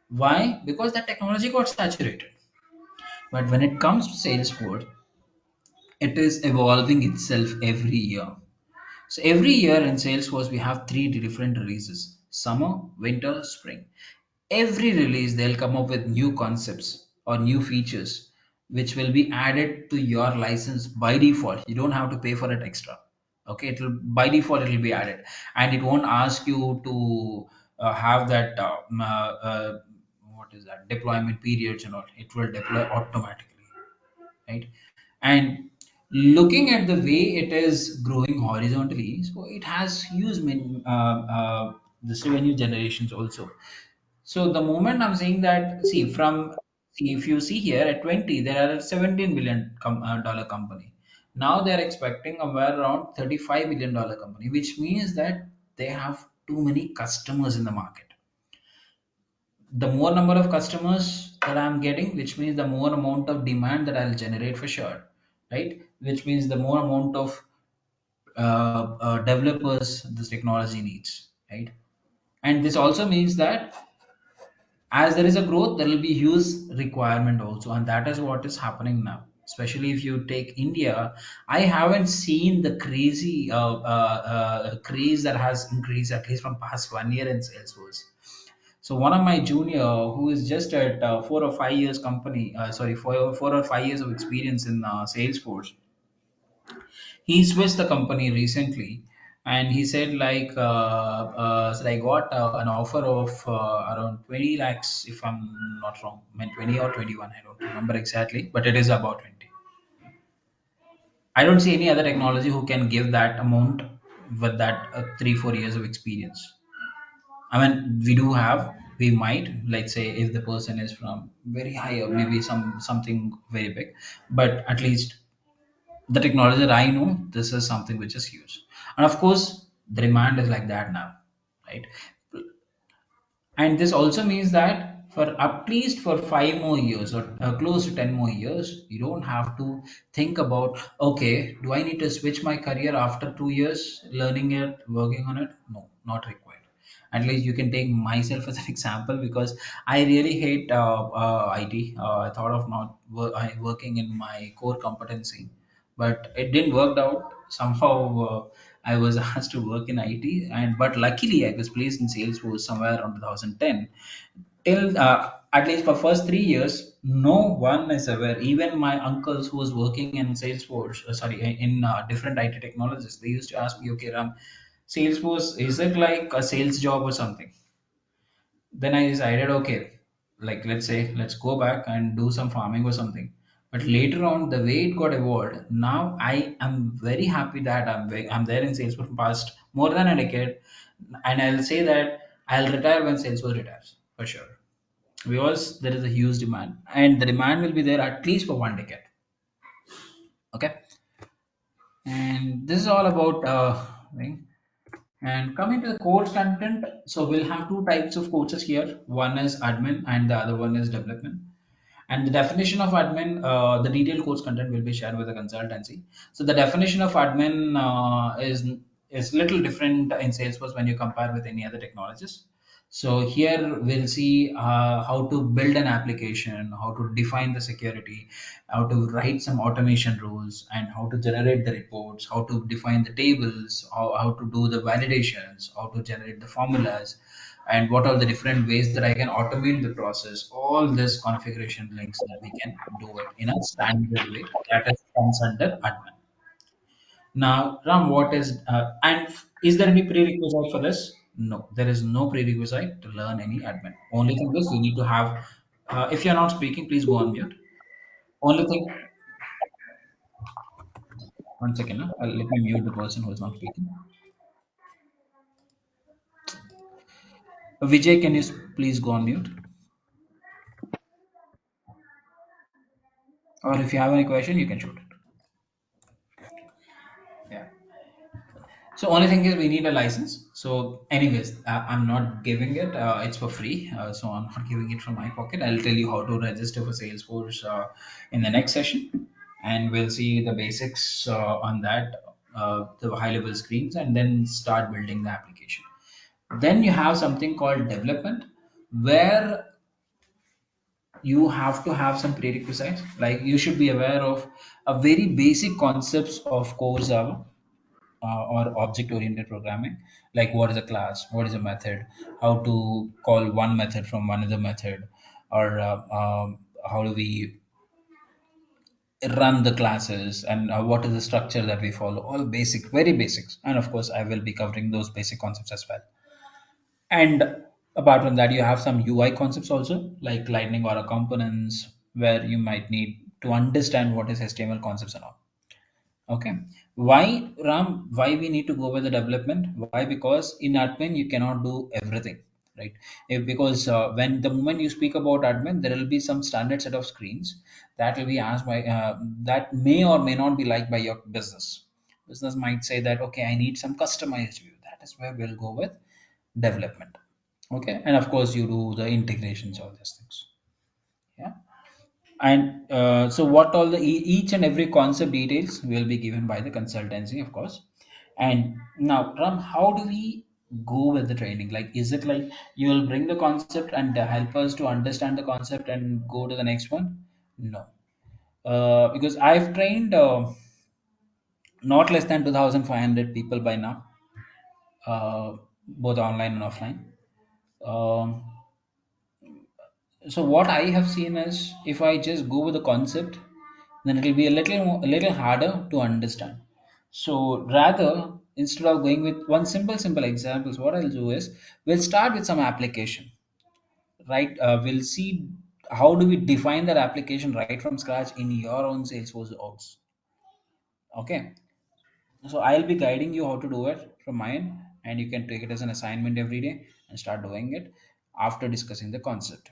Why? Because that technology got saturated. But when it comes to Salesforce, it is evolving itself every year. So every year in Salesforce, we have three different releases: summer, winter, spring. Every release, they'll come up with new concepts or new features which will be added to your license by default. You don't have to pay for it extra. Okay, it will by default it will be added, and it won't ask you to have that what is that deployment periods and all. It will deploy automatically, right? And looking at the way it is growing horizontally, so it has huge this revenue generations also. So the moment I'm saying that, see, if you see here at 20, there are 17 billion dollar company. Now they're expecting somewhere around 35 billion dollar company, which means that they have too many customers in the market. The more number of customers that I'm getting, which means the more amount of demand that I'll generate for sure, right? Which means the more amount of developers this technology needs, right? And this also means that as there is a growth, there will be huge requirement also, and that is what is happening now. Especially if you take India, I haven't seen the crazy craze that has increased at least from past 1 year in Salesforce. So one of my junior who is just at 4 or 5 years company, sorry, 4 or 5 years of experience in Salesforce, he switched the company recently, and he said like, so I got an offer of around 20 lakhs, if I'm not wrong. I mean 20 or 21, I don't remember exactly, but it is about 20. I don't see any other technology who can give that amount with that 3 4 years of experience. I mean, we do have, we might, let's say, if the person is from very high, or maybe something very big, but at least the technology that I know, this is something which is huge. And of course, the demand is like that now, right? And this also means that for at least for 5 more years, or close to 10 more years, you don't have to think about, okay, do I need to switch my career after 2 years learning it, working on it? No, not required. At least you can take myself as an example, because I really hate IT. I thought of not working in my core competency, but it didn't work out. Somehow I was asked to work in IT, and but luckily I was placed in Salesforce somewhere around 2010. Till at least for first 3 years, no one is aware. Even my uncles who was working in Salesforce, sorry, in different IT technologies, they used to ask me, okay, Ram, Salesforce, is it like a sales job or something? Then I decided, okay, like let's say, let's go back and do some farming or something. But later on, the way it got evolved, now I am very happy that I'm there in Salesforce for past more than a decade, and I'll say that I'll retire when Salesforce retires for sure, because there is a huge demand, and the demand will be there at least for 1 decade. Okay, and this is all about thing. And coming to the course content, so we'll have two types of courses here. One is admin, and the other one is development. And the definition of admin, the detailed course content will be shared with the consultancy. So the definition of admin is little different in Salesforce when you compare with any other technologies. So here we'll see how to build an application, how to define the security, how to write some automation rules, and how to generate the reports, how to define the tables, how to do the validations, how to generate the formulas, and what are the different ways that I can automate the process. All this configuration links that we can do it in a standard way, that is comes under admin. Now, Ram, what is and is there any prerequisite for this? No, there is no prerequisite to learn any admin. Only thing is you need to have. If you're not speaking, please go on mute. Only thing One second, huh? Let me mute the person who is not speaking. Vijay, can you please go on mute? Or if you have any question, you can shoot it. Yeah. So only thing is we need a license. So anyways, I'm not giving it. It's for free. So I'm not giving it from my pocket. I'll tell you how to register for Salesforce in the next session, and we'll see the basics on that, the high level screens, and then start building the application. Then you have something called development, where you have to have some prerequisites. Like you should be aware of a very basic concepts of core Java or object oriented programming, like what is a class, what is a method, how to call one method from another method, or how do we run the classes, and what is the structure that we follow. All basic, very basics, and of course I will be covering those basic concepts as well. And apart from that, you have some UI concepts also, like lightning or components, where you might need to understand what is HTML concepts and all. Okay. Why, Ram? Why we need to go with the development? Why? Because in admin you cannot do everything, right? Because when the moment you speak about admin, there will be some standard set of screens that will be asked by that may or may not be liked by your business. Business might say that okay, I need some customized view. That is where we'll go with development. Okay, and of course you do the integrations, all these things. Yeah. And so what all the each and every concept details will be given by the consultancy, of course. And now, Ram, how do we go with the training? Like, is it like you will bring the concept and help us to understand the concept and go to the next one? No, because I've trained not less than 2,500 people by now, both online and offline. Um, so what I have seen is, if I just go with the concept, then it will be a little harder to understand. So rather, instead of going with one simple examples, what I'll do is we'll start with some application, right? We'll see how do we define that application right from scratch in your own Salesforce orgs. Okay, so I'll be guiding you how to do it from mine, and you can take it as an assignment every day and start doing it after discussing the concept.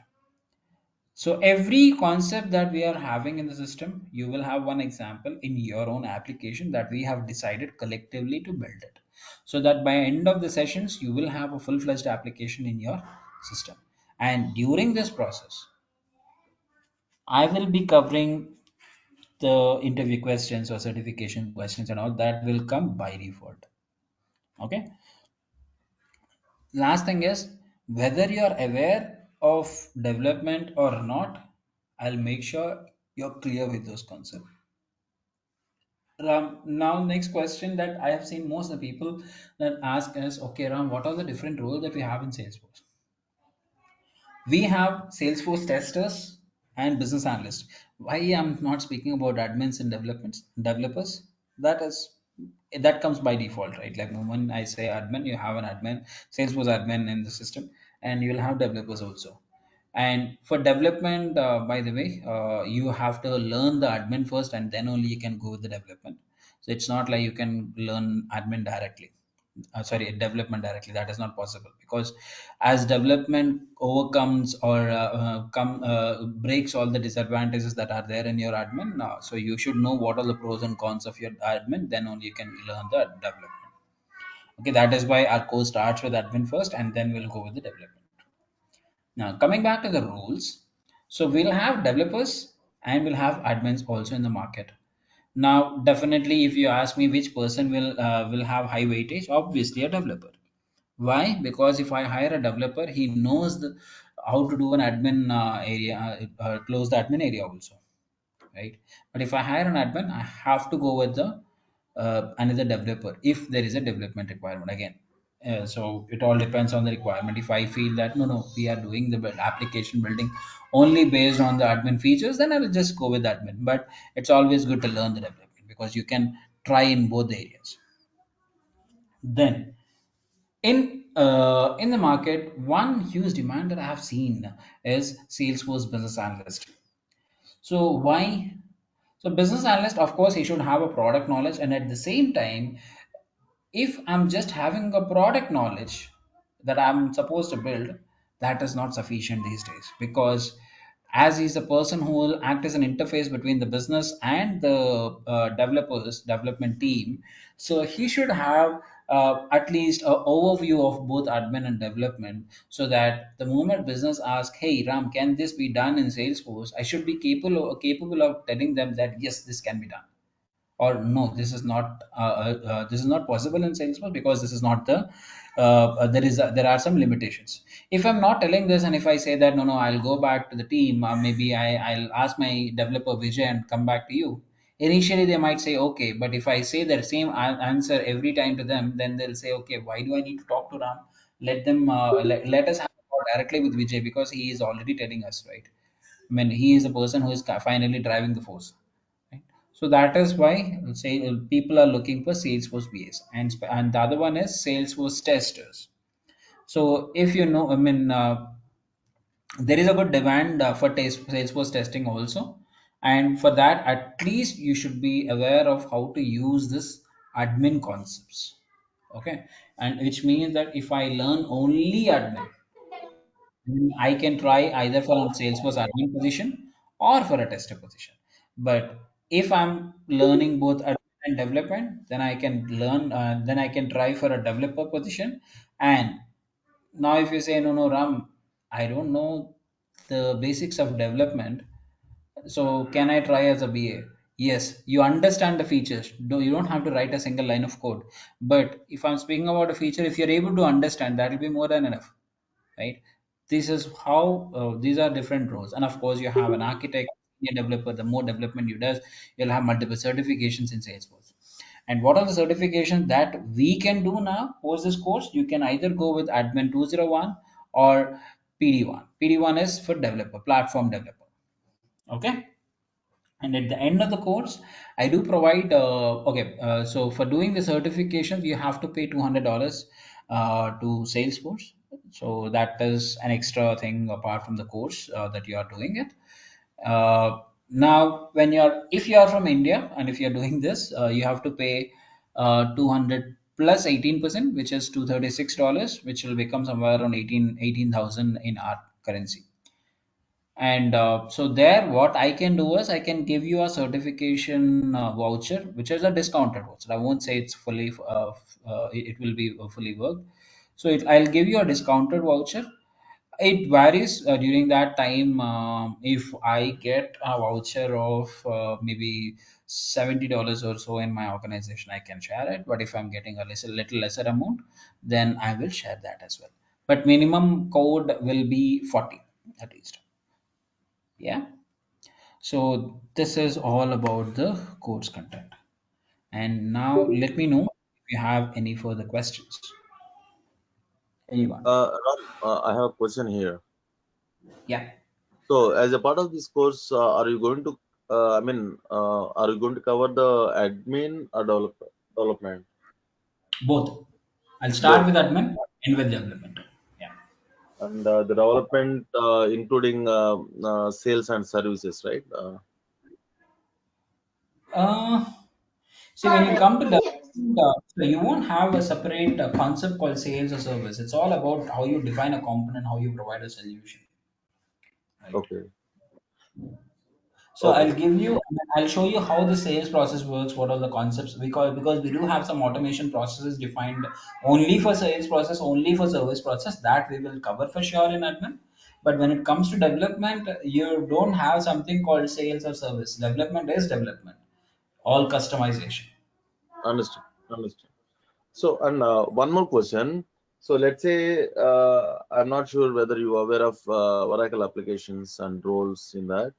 So every concept that we are having in the system, you will have one example in your own application that we have decided collectively to build it. So that by end of the sessions, you will have a full-fledged application in your system. And during this process, I will be covering the interview questions or certification questions and all that will come by default. Okay. Last thing is, whether you're aware of development or not, I'll make sure you're clear with those concepts. Ram, now next question that I have seen most of the people that ask is, okay, Ram, what are the different roles that we have in Salesforce? We have Salesforce testers and business analysts. Why I'm not speaking about admins and developers? That is, that comes by default, right? Like when I say admin, you have an admin, Salesforce admin in the system, and you'll have developers also. And for development, by the way, you have to learn the admin first, and then only you can go with the development. So it's not like you can learn admin directly. Sorry, development directly. That is not possible, because as development overcomes or breaks all the disadvantages that are there in your admin. So you should know what are the pros and cons of your admin. Then only you can learn the development. Okay, that is why our course starts with admin first, and then we'll go with the development. Now, coming back to the rules, so we'll have developers and we'll have admins also in the market. Now, definitely, if you ask me which person will have high weightage, obviously a developer. Why? Because if I hire a developer, he knows how to do an admin area, close the admin area also, right? But if I hire an admin, I have to go with the another developer if there is a development requirement again. So it all depends on the requirement. If I feel that no, we are doing the application building only based on the admin features, then I will just go with admin. But it's always good to learn the development, because you can try in both areas. Then in the market, one huge demand that I have seen is Salesforce business analyst. So why? So business analyst, of course, he should have a product knowledge, and at the same time, if I'm just having a product knowledge that I'm supposed to build, that is not sufficient these days, because as he's a person who will act as an interface between the business and the developers development team, so he should have at least an overview of both admin and development, so that the moment business asks, hey Ram, can this be done in Salesforce, I should be capable of telling them that yes, this can be done, or no, this is not possible in Salesforce because this is not the there are some limitations. If I'm not telling this, and if I say that no, I'll go back to the team, maybe I'll ask my developer Vijay and come back to you, initially they might say okay, but if I say that same answer every time to them, then they'll say okay, why do I need to talk to Ram? Let us have a call directly with Vijay, because he is already telling us, right? I mean, he is the person who is finally driving the force, right? So that is why say people are looking for Salesforce BAs, and the other one is Salesforce testers. So if you know, I mean, there is a good demand for Salesforce testing also, and for that, at least you should be aware of how to use this admin concepts. Okay, and which means that if I learn only admin, I can try either for a Salesforce admin position or for a tester position. But if I'm learning both admin and development, then then I can try for a developer position. And now, if you say, no, no, Ram, I don't know the basics of development, so can I try as a BA? Yes, you understand the features. You don't have to write a single line of code. But if I'm speaking about a feature, if you're able to understand, that will be more than enough, right? This is how these are different roles, and of course, you have an architect, senior developer. The more development you does, you'll have multiple certifications in Salesforce. And what are the certifications that we can do now post this course? You can either go with Admin 201 or PD1. PD1 is for developer, platform developer. Okay. And at the end of the course, I do provide so for doing the certifications, you have to pay $200 to Salesforce. So that is an extra thing apart from the course that you are doing it. Now when you're if you are from India and if you're doing this, you have to pay 200 plus 18%, which is $236, which will become somewhere around 18,000 in our currency. And so there, what I can do is I can give you a certification voucher, which is a discounted voucher. I won't say it's fully, it will be fully worked. So I'll give you a discounted voucher. It varies during that time. If I get a voucher of maybe $70 or so in my organization, I can share it. But if I'm getting a little lesser amount, then I will share that as well. But minimum code will be 40 at least. Yeah. So this is all about the course content. And now let me know if you have any further questions. Anyone? Ram, I have a question here. Yeah. So, as a part of this course, are you going to, are you going to cover the admin or development? Both. I'll start Both. with admin and with development. Yeah. And the development, including sales and services, right? Uh, See, when you come to development, so you won't have a separate concept called sales or service. It's all about how you define a component, how you provide a solution, right? Okay. So Okay. I'll show you how the sales process works. What are the concepts? Because we do have some automation processes defined only for sales process, only for service process, that we will cover for sure in admin. But when it comes to development, you don't have something called sales or service. Development is development, all customization. Understood. Understood. So, and one more question. So, let's say I'm not sure whether you are aware of Oracle applications and roles in that.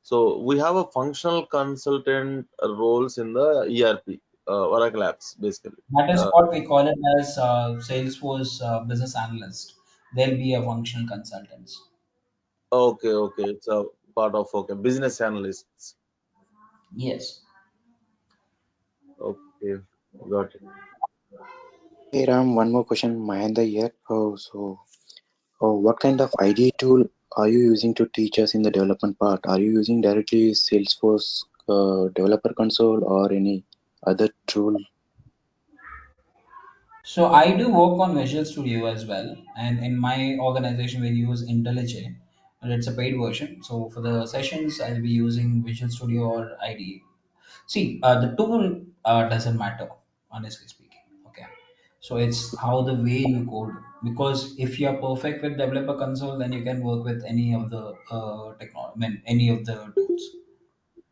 So, we have a functional consultant roles in the ERP, Oracle apps, basically. That is Uh, what we call it as Salesforce business analyst. They'll be a functional consultants. okay, okay. It's a part of okay business analysts. Yes. Okay, got it. Hey Ram, one more question. Mahendra here. What kind of ID tool are you using to teach us in the development part? Are you using directly Salesforce developer console or any other tool? So I do work on Visual Studio as well, and in my organization we use IntelliJ, and it's a paid version. So for the sessions, I'll be using Visual Studio or IDE. See, the tool doesn't matter, honestly speaking. Okay, so it's how the way you code. Because if you're perfect with Developer Console, then you can work with any of the technology, I mean, any of the tools.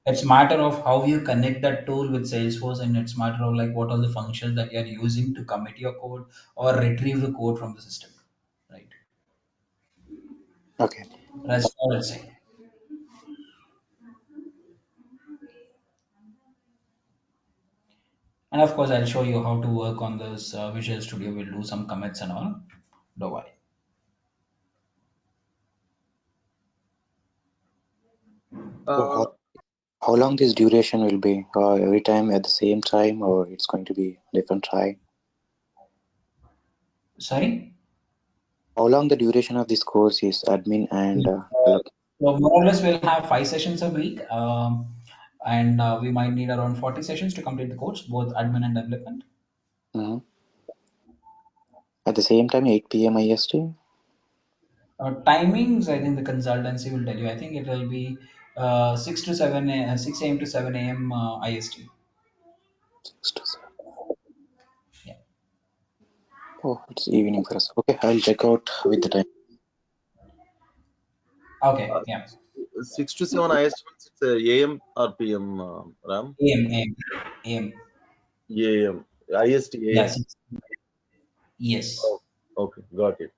It's matter of how you connect that tool with Salesforce, and it's matter of like what are the functions that you're using to commit your code or retrieve the code from the system, right? Okay. That's all I'd say. And of course, I'll show you how to work on this Visual Studio. We'll do some commits and all. Don't worry. So Uh, how long this duration will be? Every time at the same time, or it's going to be different time? Sorry. How long the duration of this course is admin and Uh, so more or less, we'll have 5 sessions a week, and we might need around 40 sessions to complete the course, both admin and development. Mhm. At the same time 8 p.m. IST? Timings, I think the consultancy will tell you. I think it will be 6 a.m. to 7 a.m. IST. 6 to 7. Yeah. Oh, it's evening for us. Okay, I'll check out with the time. Okay. uh, Yeah. 6 to 7 IST means it's AM or PM, Ram? AM. AM. AM. AM. IST AM. Yes. Yes. Oh, okay, got it.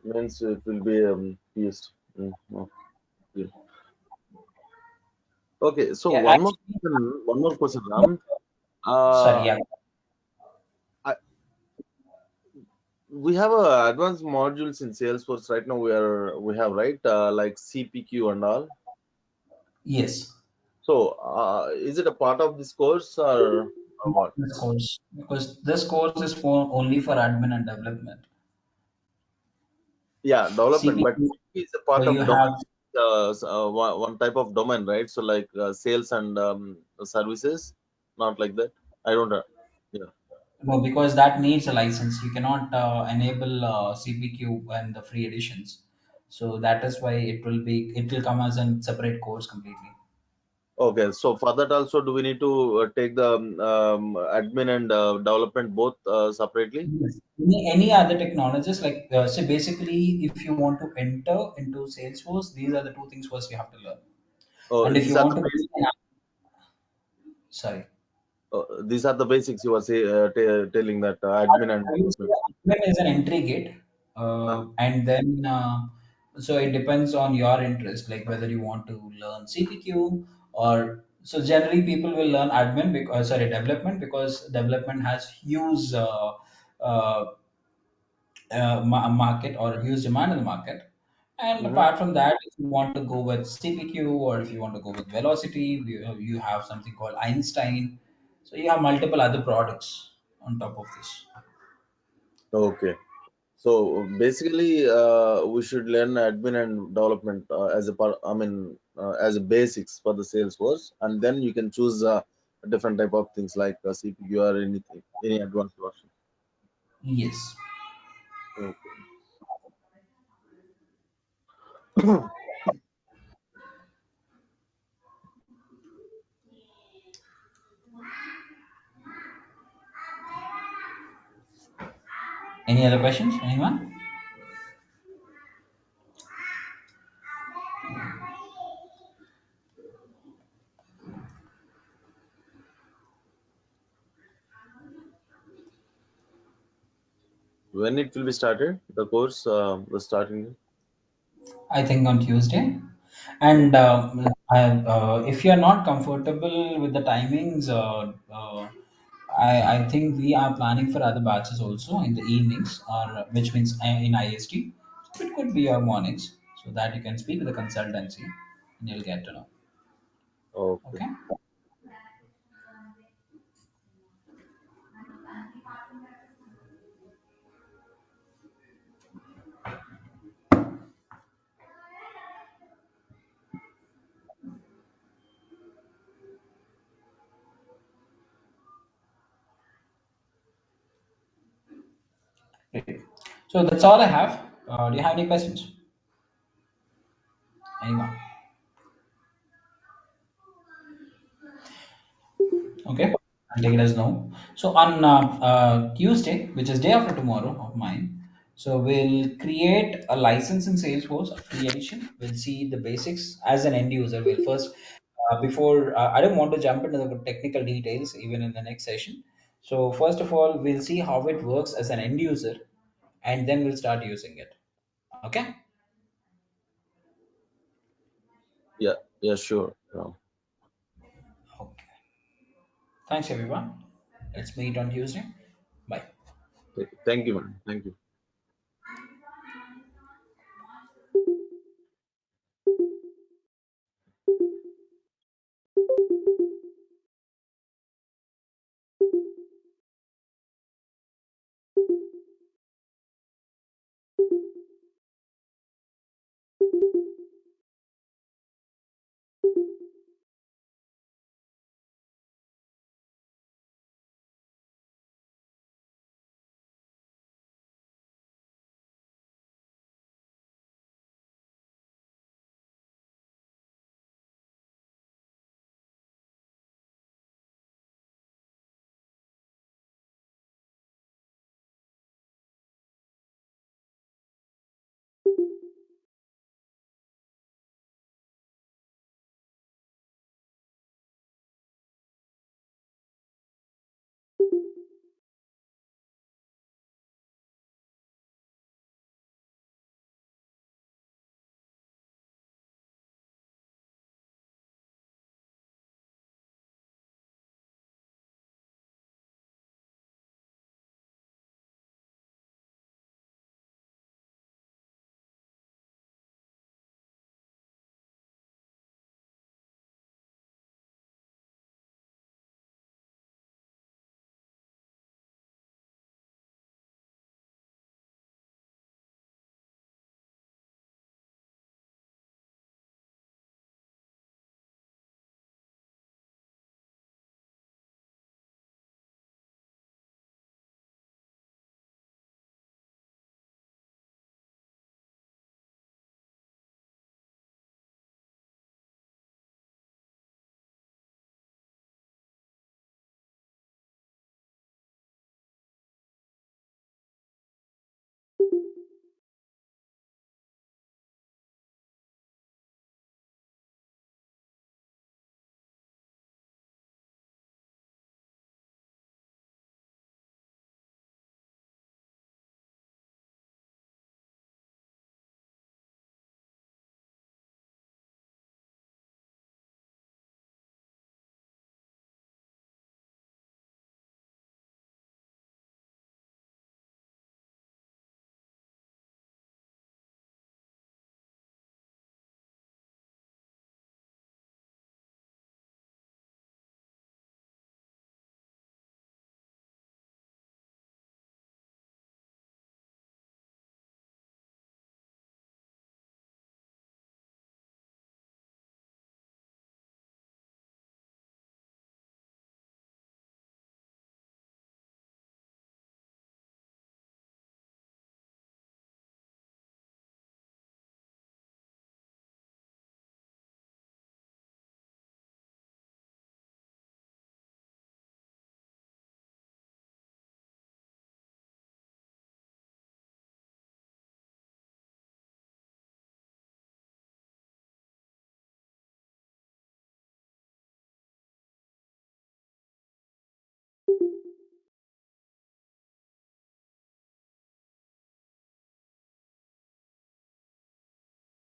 Means it will be PST. Oh, yeah. Okay, so Yeah. Actually, one more question, Ram. sorry. Uh, Yeah. I, we have advanced modules in Salesforce right now. We have right like CPQ and all. Yes. So is it a part of this course or Not what? this course, because this course is for only for admin and development. Yeah, development, but CPQ. CPQ is a So part you of have, domain. One type of domain, right? So like sales and services, not like that. I don't. Yeah. no, because that needs a license. You cannot enable CPQ and the free editions. So that is why it will come as a separate course completely. Okay. So for that also, do we need to take the admin and development both separately? Yes. Any other technologies like so basically, if you want to enter into Salesforce, these are the two things first you have to learn. Oh, And if these you are want the to basics. build an app, sorry, These are the basics you were telling that admin and I will say development. admin is an entry gate, and then so it depends on your interest, like whether you want to learn CPQ or so. Generally, people will learn admin because sorry development because development has huge uh, market or a huge demand in the market. And Mm-hmm. apart from that, if you want to go with CPQ or if you want to go with velocity, you have something called Einstein. So you have multiple other products on top of this. Okay. So basically, we should learn admin and development as a part. I mean, as a basics for the Salesforce, and then you can choose a different type of things like CPU or anything, any advanced version. Yes. Okay. Any other questions? Anyone? When it will be started, the course, the starting. I think on Tuesday. Oh, And if you're not comfortable with the timings, I think we are planning for other batches also in the evenings, or which means in IST. So it could be your mornings, so that you can speak with the consultancy and you'll get to know. okay. Okay. Great. So that's all I have. Do you have any questions? Anyone? Okay, I'll take it as no. So on Tuesday, which is day after tomorrow of mine, so we'll create a license in Salesforce creation. We'll see the basics as an end user. We'll first, before I don't want to jump into the technical details even in the next session. So first of all, we'll see how it works as an end user, and then we'll start using it. Okay. Yeah, yeah, sure. Okay. Thanks everyone. Let's meet on Tuesday. Bye. Thank you, man. Thank you.